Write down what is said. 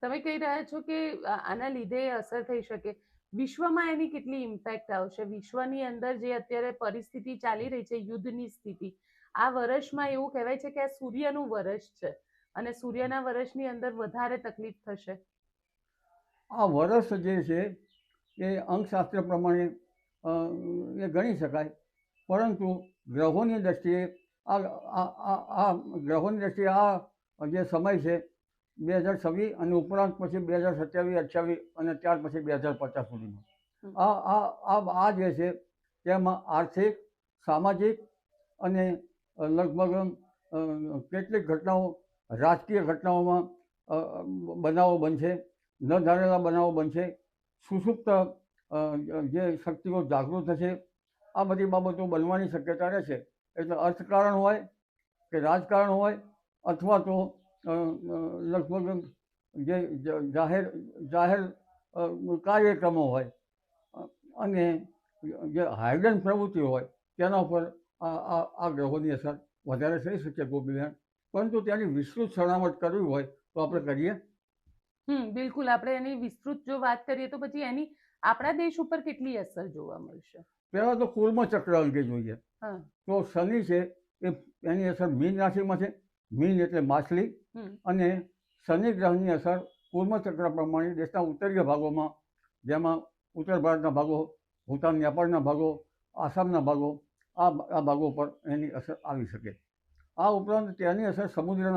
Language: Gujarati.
તમે કહી રહ્યા છો કે આના લીધે અસર થઈ શકે. વિશ્વમાં એની કેટલી ઇમ્પેક્ટ આવશે? વિશ્વની અંદર જે અત્યારે પરિસ્થિતિ ચાલી રહી છે, યુદ્ધની સ્થિતિ, આ વર્ષમાં એવું કહેવાય છે કે આ સૂર્યનું વર્ષ છે અને સૂર્યના વર્ષની અંદર વધારે તકલીફ થશે. આ વર્ષ જે છે એ અંકશાસ્ત્ર પ્રમાણે એ ગણી શકાય, પરંતુ ગ્રહોની દ્રષ્ટિએ ગ્રહોની દ્રષ્ટિએ આ જે સમય છે 2026 અને ઉપરાંત પછી 2027, 28 અને ત્યાર પછી 2050 સુધીનો આ જે છે તેમાં આર્થિક, સામાજિક અને લગભગ કેટલીક ઘટનાઓ, રાજકીય ઘટનાઓમાં બનાવો બનશે, ન ધારેલા બનાવો બનશે, સુસુપ્ત જે શક્તિઓ જાગૃત થશે. આ બધી બાબતો બનવાની શક્યતા રહેશે. એટલે અર્થકારણ હોય કે રાજકારણ હોય અથવા તો લગભગ જે જાહેર કાર્યક્રમો હોય અને જે હાઇડન પ્રવૃત્તિ હોય તેના ઉપર આ ગ્રહોની અસર વધારે થઈ શકે ગોપીબેન. પરંતુ તેની વિસ્તૃત છણાવટ કરવી હોય તો આપણે કરીએ. બિલકુલ. આપણે એની વિસ્તૃત જો વાત કરીએ તો પછી એની આપણા દેશ ઉપર કેટલી અસર જોવા મળશે? પહેલાં તો કુર્મ ચક્ર અંગે જોઈએ તો શનિ છે એની અસર મીન રાશિમાં છે. મીન એટલે માછલી. અને શનિ ગ્રહની અસર કુર્મ ચક્ર પ્રમાણે દેશના ઉત્તરીય ભાગોમાં, જેમાં ઉત્તર ભારતના ભાગો, ભૂતાન, નેપાળના ભાગો, આસામના ભાગો, આ ભાગો પર એની અસર આવી શકે. આ ઉપરાંત તેની અસર સમુદ્રના